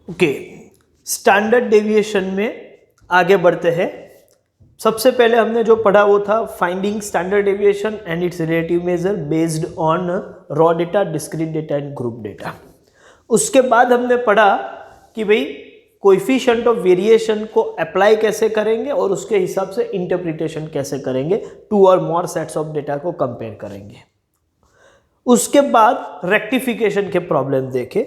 Okay, standard deviation में आगे बढ़ते हैं। सबसे पहले हमने जो पढ़ा वो था finding standard deviation and it's relative major based on raw data, discrete data and group data. उसके बाद हमने पढ़ा कि भाई कोएफिशिएंट ऑफ वेरिएशन को अप्लाई कैसे करेंगे और उसके हिसाब से इंटरप्रिटेशन कैसे करेंगे, टू और मोर सेट्स ऑफ डेटा को कंपेयर करेंगे। उसके बाद रेक्टिफिकेशन के प्रॉब्लम देखे।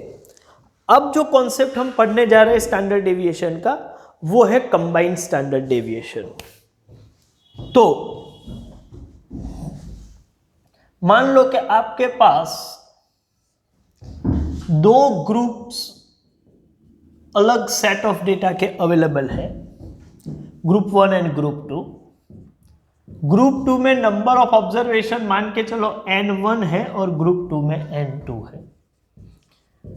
अब जो कॉन्सेप्ट हम पढ़ने जा रहे हैं स्टैंडर्ड डेविएशन का वो है कंबाइंड स्टैंडर्ड डेविएशन। तो मान लो कि आपके पास दो ग्रुप्स अलग सेट ऑफ डेटा के अवेलेबल है, ग्रुप 1 एंड ग्रुप 2। ग्रुप 2 में नंबर ऑफ ऑब्जर्वेशन मान के चलो n1 है और ग्रुप 2 में n2 है।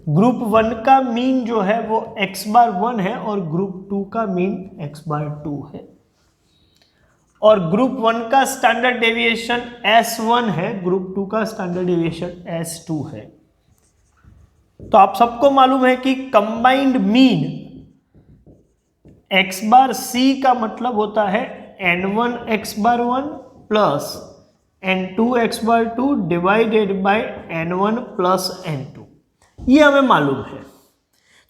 ग्रुप 1 का मीन जो है वो x⁻1 है और ग्रुप 2 का मीन x⁻2 है। और ग्रुप 1 का स्टैंडर्ड डेविएशन S1 है, ग्रुप 2 का स्टैंडर्ड डेविएशन S2 है। तो आप सबको मालूम है कि कंबाइंड मीन x⁻c का मतलब होता है n1 x⁻1 plus n2 x⁻2 divided by n1 plus n2, ये हमें मालूम है।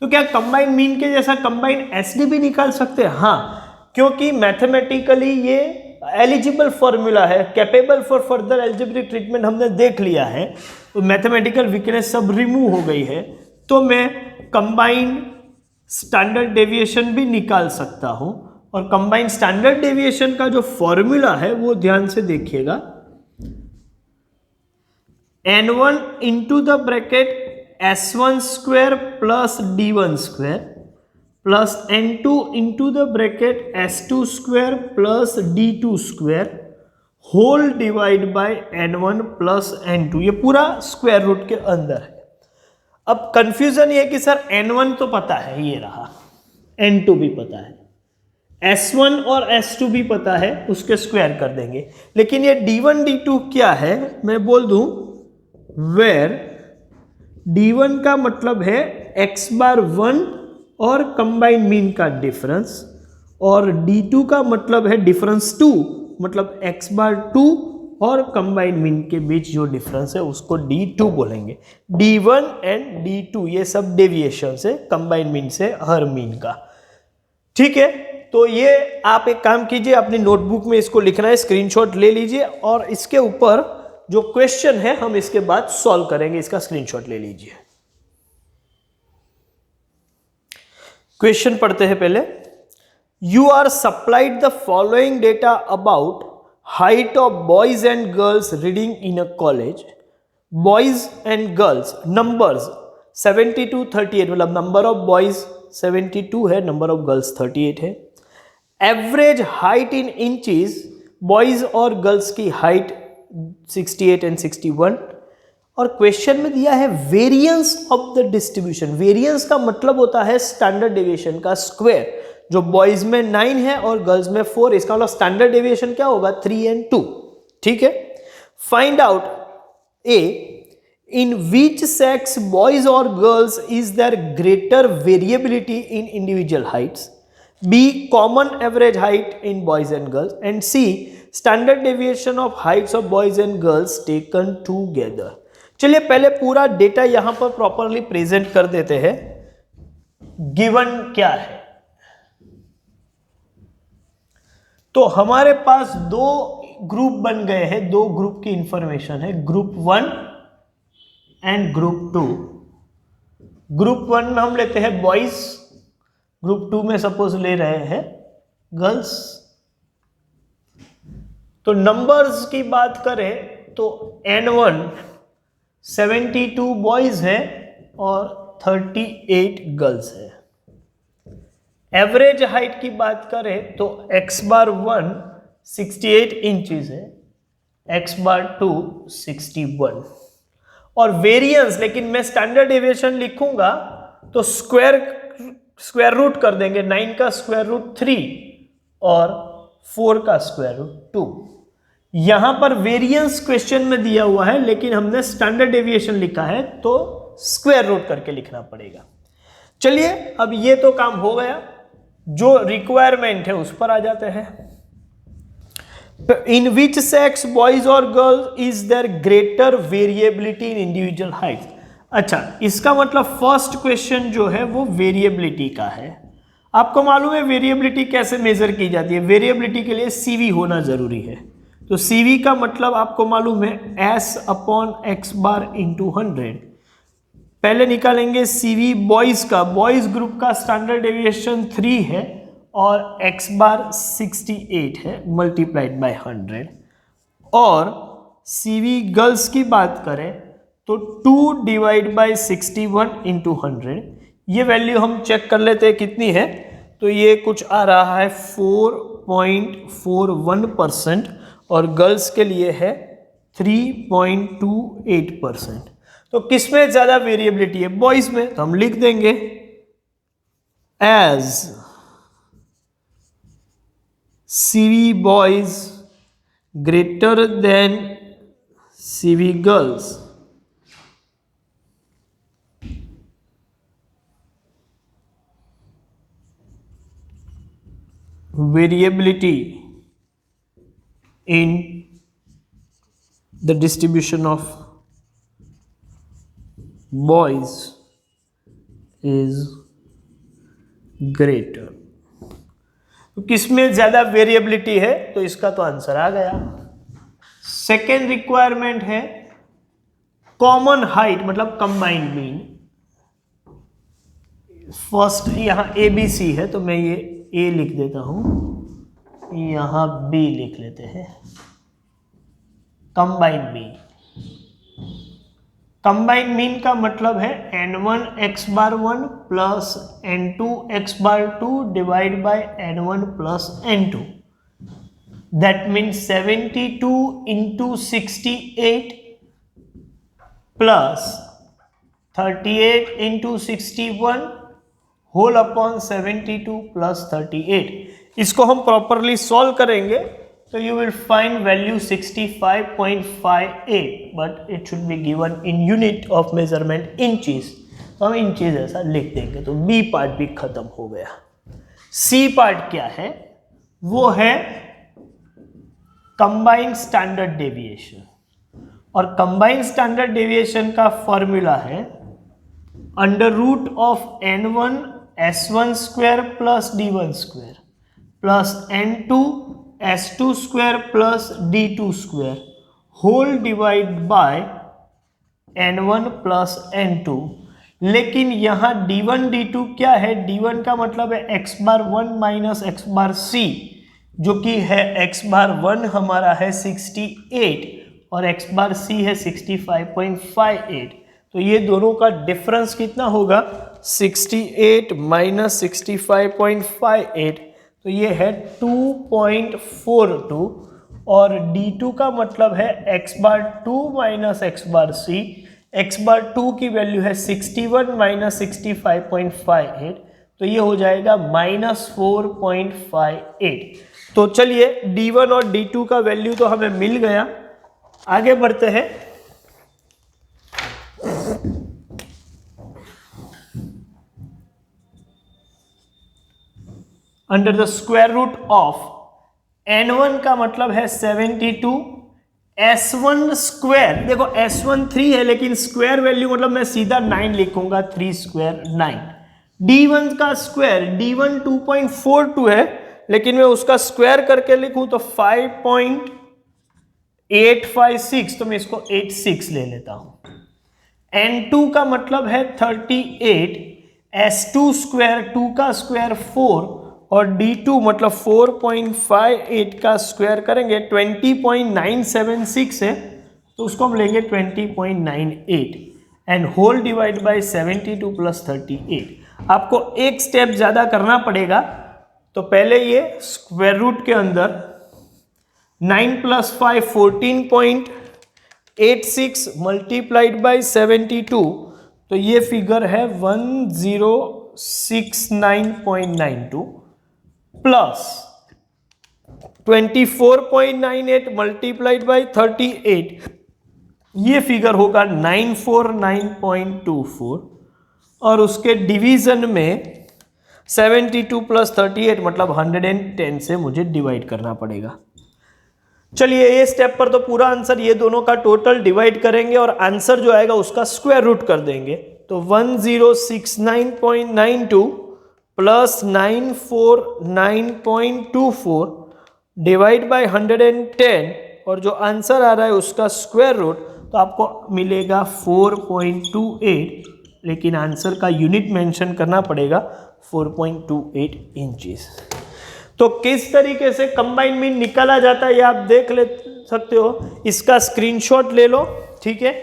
तो क्या कंबाइंड मीन के जैसा कंबाइंड एसडी भी निकाल सकते हैं? हाँ, क्योंकि मैथमेटिकली ये एलिजिबल फॉर्मूला है, capable for further algebraic treatment हमने देख लिया है, तो मैथमेटिकल वीकनेस सब रिमूव हो गई है। तो मैं कंबाइंड स्टैंडर्ड डेविएशन भी निकाल सकता हूं। और कंबाइंड स्टैंडर्ड डेविएशन का जो फॉर्मूला है वो ध्यान से देखिएगा, n1 into the bracket s1 square plus d1 square plus n2 into the bracket s2 square plus d2 square whole divide by n1 plus n2, ये पूरा स्क्वायर रूट के अंदर है। अब कंफ्यूजन ये कि सर n1 तो पता है, ये रहा, n2 भी पता है, S1 और S2 भी पता है, उसके स्क्वायर कर देंगे। लेकिन ये d1 d2 क्या है, मैं बोल दूं वेयर d1 का मतलब है x⁻1 और कंबाइंड मीन का डिफरेंस, और d2 का मतलब है डिफरेंस 2, मतलब x⁻2 और कंबाइंड मीन के बीच जो डिफरेंस है उसको d2 बोलेंगे। d1 एंड d2 ये सब डेविएशन से, कंबाइंड मीन से हर मीन का, ठीक है। तो ये आप एक काम कीजिए, अपनी नोटबुक में इसको लिखना है, स्क्रीनशॉट ले लीजिए और इसके ऊपर जो क्वेश्चन है हम इसके बाद सॉल्व करेंगे, इसका स्क्रीनशॉट ले लीजिए। क्वेश्चन पढ़ते हैं पहले। You are supplied the following data about height of boys and girls reading in a college. Boys and girls numbers 72 38, मतलब नंबर ऑफ बॉयज 72 है, नंबर ऑफ गर्ल्स 38 है। Average height in inches, boys और girls की height 68 and 61। और question में दिया है variance of the distribution. Variance का मतलब होता है स्टैंडर्ड डेविएशन का स्क्वायर, जो बॉयज में 9 है और गर्ल्स में 4, इसका मतलब स्टैंडर्ड डेविएशन क्या होगा 3 एंड 2, ठीक है। Find out A in which sex, boys or girls, is there greater variability in individual heights, B, common average height in boys and girls, and C, standard deviation of heights of boys and girls taken together। चलिए पहले पूरा data यहां पर properly present कर देते हैं। Given क्या है, तो हमारे पास दो ग्रुप बन गए हैं, दो ग्रुप की इंफॉर्मेशन है, ग्रुप 1 एंड ग्रुप 2। ग्रुप 1 में हम लेते हैं बॉयज, ग्रुप 2 में सपोज ले रहे हैं गर्ल्स। तो नंबर्स की बात करें तो n1 72 बॉयज है और 38 गर्ल्स है। एवरेज हाइट की बात करें तो x⁻1 68 इंचेस है, x⁻2 61। और वेरिएंस, लेकिन मैं स्टैंडर्ड डेविएशन लिखूंगा तो स्क्वायर रूट कर देंगे, 9 का स्क्वायर रूट 3 और 4 का स्क्वायर रूट 2। यहां पर वेरिएंस क्वेश्चन में दिया हुआ है, लेकिन हमने स्टैंडर्ड डेविएशन लिखा है तो स्क्वायर रूट करके लिखना पड़ेगा। चलिए अब ये तो काम हो गया, जो रिक्वायरमेंट है उस पर आ जाते हैं। इन विच सेक्स बॉयज और गर्ल्स is there greater variability in individual height. अच्छा, इसका मतलब फर्स्ट क्वेश्चन जो है वो वेरिएबिलिटी का है। आपको मालूम है वेरिएबिलिटी कैसे मेजर की जाती है? वेरिएबिलिटी के लिए सीवी होना जरूरी है। तो सीवी का मतलब आपको मालूम है S/x इंटू 100। पहले निकालेंगे सीवी बॉयज का, बॉयज ग्रुप का स्टैंडर्ड डेविएशन 3 है और x/, 68 है मल्टीप्लाइड बाय 100। और सीवी गर्ल्स की बात करें तो 2 डिवाइड बाय 61 इंटू 100। ये वैल्यू हम चेक कर लेते हैं कितनी है, तो ये कुछ आ रहा है 4.41% और गर्ल्स के लिए है 3.28%। तो किसमें ज्यादा वेरिएबिलिटी है? बॉयज में। तो हम लिख देंगे as CV boys greater than CV girls, variability in the distribution of boys is greater। तो किसमें ज्यादा वेरिएबिलिटी है? तो इसका तो आंसर आ गया। सेकेंड रिक्वायरमेंट है कॉमन हाइट, मतलब कंबाइंड मीन। फर्स्ट यहां ABC है तो मैं ये A लिख देता हूं, यहां B लिख लेते हैं। कंबाइंड मीन, कंबाइंड मीन का मतलब है n1x/1 plus n2x/2 divide by n1 plus n2। That means 72 into 68 plus 38 into 61 whole upon 72 plus 38। इसको हम प्रॉपरली सॉल्व करेंगे तो you will find value 65.58, but it should be given in unit of measurement inches. तो हम inches ऐसा लिख देंगे। तो बी पार्ट भी खत्म हो गया। सी पार्ट क्या है? वो है कंबाइंड स्टैंडर्ड डेविएशन, और कंबाइंड स्टैंडर्ड डेविएशन का फॉर्मूला है under root of n1 s1 square plus d1 square plus n2 s2 square plus d2 square whole divide by n1 plus n2। लेकिन यहां d1 d2 क्या है? d1 का मतलब है x/1 माइनस x/c, जो कि है x/1 हमारा है 68 और x/c है 65.58। तो ये दोनों का डिफरेंस कितना होगा? 68 माइनस 65.58, तो ये है 2.42। और d2 का मतलब है x/2 माइनस x/c। x/2 की वैल्यू है 61 माइनस 65.58, तो ये हो जाएगा -4.58। तो चलिए d1 और d2 का वैल्यू तो हमें मिल गया। आगे बढ़ते हैं। Under the square root of n1 का मतलब है 72, s1 स्क्वायर, देखो s1 3 है लेकिन स्क्वायर वैल्यू मतलब मैं सीधा 9 लिखूंगा, 3 स्क्वायर 9। d1 का स्क्वायर, d1 2.42 है लेकिन मैं उसका स्क्वायर करके लिखूं तो 5.856, तो मैं इसको 86 ले लेता हूं। n2 का मतलब है 38, s2 स्क्वायर 2 का स्क्वायर 4 और d2 मतलब 4.58 का स्क्वायर करेंगे 20.976 है, तो उसको हम लेंगे 20.98 and whole divide by 72 plus 38। आपको एक स्टेप ज्यादा करना पड़ेगा। तो पहले ये स्क्वायर रूट के अंदर 9 + 5 14.86 मल्टीप्लाइड बाय 72, तो ये फिगर है 1069.92 प्लस 24.98 मल्टीप्लाइड बाय 38, ये फिगर होगा 949.24 और उसके डिवीजन में 72 प्लस 38 मतलब 110 से मुझे डिवाइड करना पड़ेगा। चलिए ये स्टेप पर तो पूरा आंसर ये दोनों का टोटल डिवाइड करेंगे और आंसर जो आएगा उसका स्क्वायर रूट कर देंगे। तो 1069.92 प्लस 949.24 डिवाइड बाय 110 और जो आंसर आ रहा है उसका स्क्वायर रूट, तो आपको मिलेगा 4.28, लेकिन आंसर का यूनिट मेंशन करना पड़ेगा 4.28 इंचेस। तो किस तरीके से कंबाइंड मीन निकाला जाता है ये आप देख ले सकते हो, इसका स्क्रीनशॉट ले लो, ठीक है।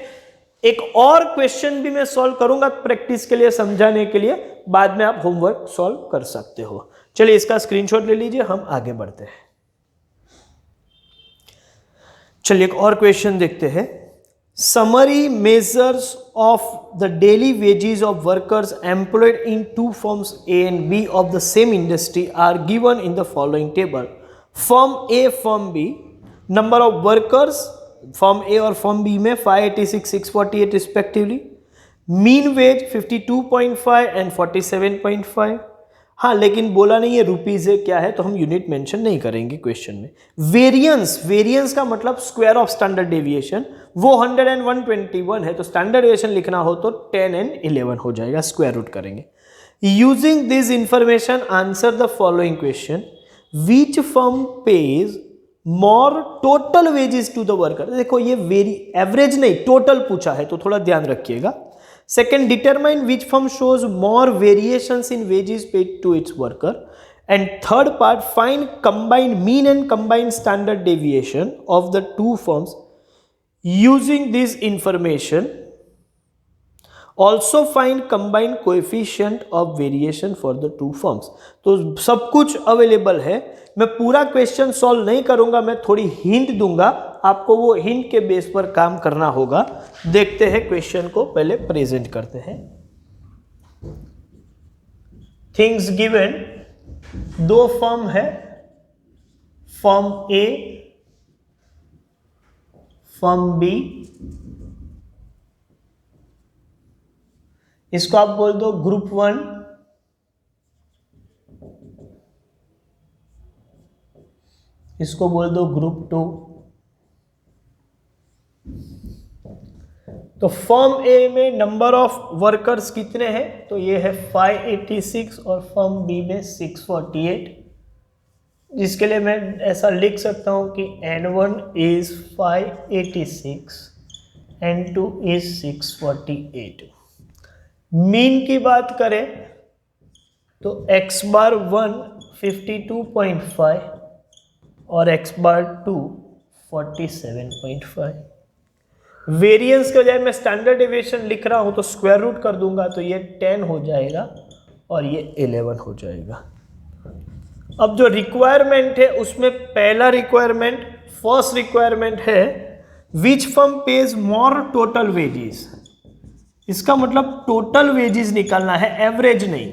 एक और क्वेश्चन भी मैं सॉल्व करूंगा प्रैक्टिस के लिए, समझाने के लिए, बाद में आप होमवर्क सॉल्व कर सकते हो। चलिए इसका स्क्रीनशॉट ले लीजिए, हम आगे बढ़ते हैं। चलिए एक और क्वेश्चन देखते हैं। Summary measures of the daily wages of workers employed in two firms A and B of the same industry are given in the following table. Firm A, Firm B, number of workers Firm A और Firm B में 586, 648 respectively. Mean wage 52.5 and 47.5. हाँ लेकिन बोला नहीं है rupees है क्या है, तो हम यूनिट मेंशन नहीं करेंगे क्वेश्चन में। वेरिएंस का मतलब स्क्वायर ऑफ स्टैंडर्ड डेविएशन, वो 100 and 121 है, तो स्टैंडर्ड डेविएशन लिखना हो तो 10 and 11 हो जाएगा, स्क्वायर रूट करेंगे। Using this information answer the following question. Which firm pays more total wages to the worker. देखो ये एवरेज नहीं टोटल पूछा है, तो थोड़ा ध्यान रखिएगा। Second, determine which firm shows more variations in wages paid to its worker. And third part, find combined mean and combined standard deviation of the two firms. Using this information, also find combined coefficient of variation for the two firms. तो सब कुछ available है, मैं पूरा question solve नहीं करूंगा, मैं थोड़ी हिंट दूंगा आपको, वो हिंट के बेस पर काम करना होगा। देखते हैं क्वेश्चन को, पहले प्रेजेंट करते हैं। थिंग्स गिवन, दो फर्म है, फर्म ए, फर्म बी, इसको आप बोल दो ग्रुप 1, इसको बोल दो ग्रुप 2। तो फर्म ए में नंबर ऑफ वर्कर्स कितने हैं, तो ये है 586 और फर्म बी में 648, जिसके लिए मैं ऐसा लिख सकता हूं कि N1 is 586, N2 is 648। Mean की बात करें तो x बार 1 52.5 और x बार 2 47.5। वेरिएंस के बजाय मैं स्टैंडर्ड डेविएशन लिख रहा हूं तो स्क्वायर रूट कर दूंगा, तो ये 10 हो जाएगा और ये 11 हो जाएगा। अब जो रिक्वायरमेंट है उसमें पहला रिक्वायरमेंट, फर्स्ट रिक्वायरमेंट है विच firm pays more total wages. इसका मतलब टोटल वेजेस निकालना है, एवरेज नहीं।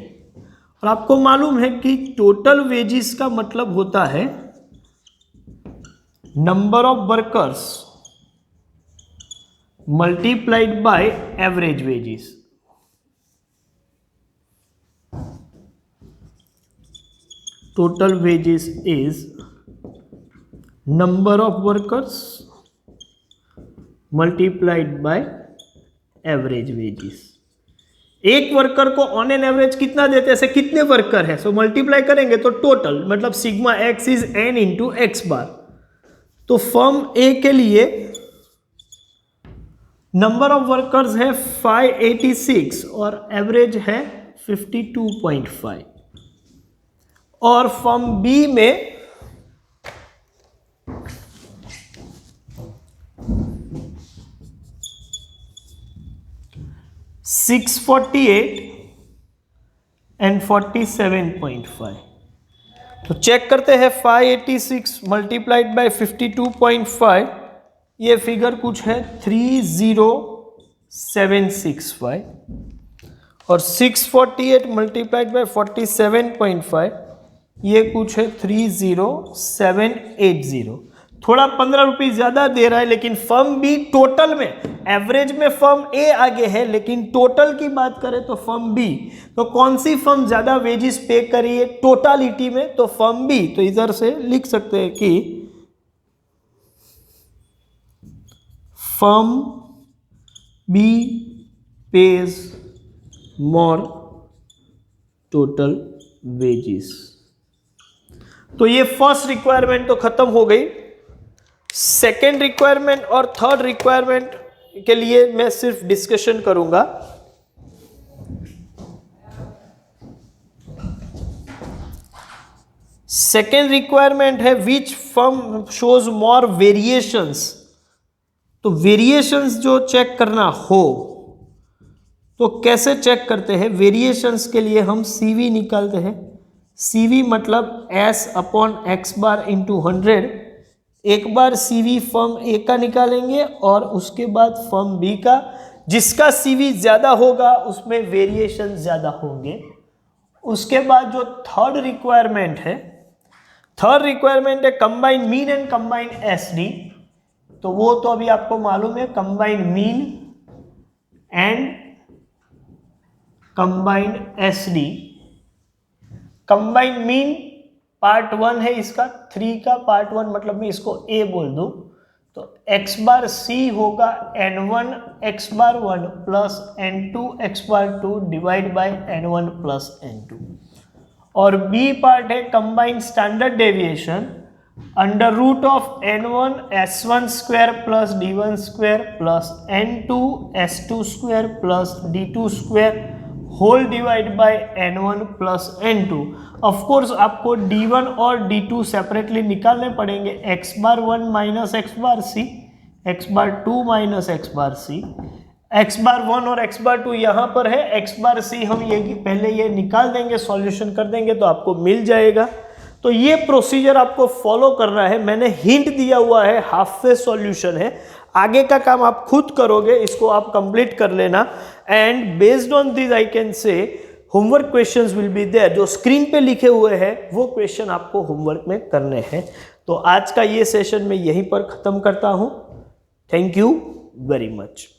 और आपको मालूम है कि टोटल वेजेस का मतलब होता है number of workers multiplied by average wages. Total wages is number of workers multiplied by average wages. एक वर्कर को ऑन एन एवरेज कितना देते हैं, ऐसे कितने वर्कर है, सो मल्टीप्लाई करेंगे तो टोटल मतलब sigma X is N into X bar. तो फर्म ए के लिए नंबर ऑफ वर्कर्स है 586 और एवरेज है 52.5, और फर्म बी में $648 and 47.5। तो चेक करते हैं 586 मल्टीप्लाइड बाय 52.5, ये फिगर कुछ है 30765, और 648 मल्टीप्लाइड बाय 47.5 ये कुछ है 30780। थोड़ा 15 रुपये ज़्यादा दे रहा है, लेकिन फर्म बी टोटल में, एवरेज में फर्म ए आगे है, लेकिन टोटल की बात करें तो फर्म बी। तो कौन सी फर्म ज़्यादा वेजेस पे करी है टोटालिटी में? तो फर्म बी। तो इधर से लिख सकते हैं कि firm B page more total wages. तो ये फर्स्ट रिक्वायरमेंट तो खत्म हो गई। सेकेंड रिक्वायरमेंट और थर्ड रिक्वायरमेंट के लिए मैं सिर्फ डिस्कशन करूंगा। सेकेंड रिक्वायरमेंट है विच फर्म शोज मोर वेरिएशंस। तो वेरिएशंस जो चेक करना हो तो कैसे चेक करते हैं? वेरिएशंस के लिए हम CV निकालते हैं। CV मतलब S upon x bar into 100। एक बार CV फर्म ए का निकालेंगे और उसके बाद फर्म बी का। जिसका CV ज़्यादा होगा उसमें वेरिएशन ज़्यादा होंगे। उसके बाद जो थर्ड रिक्वायरमेंट है combine mean and combine SD। तो वो तो अभी आपको मालूम है, combine mean and combine SD। Combine mean part 1 है इसका, 3 का पार्ट 1, मतलब मैं इसको A बोल दूं तो x बार C होगा n1 x bar 1 plus n2 x bar 2 divide by n1 plus n2। और B पार्ट है combine standard deviation under root of n1 s1 square plus d1 square plus n2 s2 square plus d2 square whole divide by n1 plus n2। Of course आपको d1 और d2 separately निकालने पड़ेंगे। x bar 1 minus X bar c, x bar 2 minus X bar c, x bar 1 और x bar 2 यहाँ पर है, x बार c हम ये पहले ये निकाल देंगे, सॉल्यूशन कर देंगे तो आपको मिल जाएगा। तो ये प्रोसीजर आपको फॉलो करना है। मैंने हिंट दिया हुआ है, हाफ फेज सॉल्यूशन है, आगे का काम आप खुद करोगे, इसको आप कंप्लीट कर लेना। And based on this I can say homework questions will be there. जो स्क्रीन पे लिखे हुए हैं वो क्वेश्चन आपको होमवर्क में करने हैं। तो आज का ये सेशन मैं यहीं पर ख़त्म करता हूँ। Thank you very much.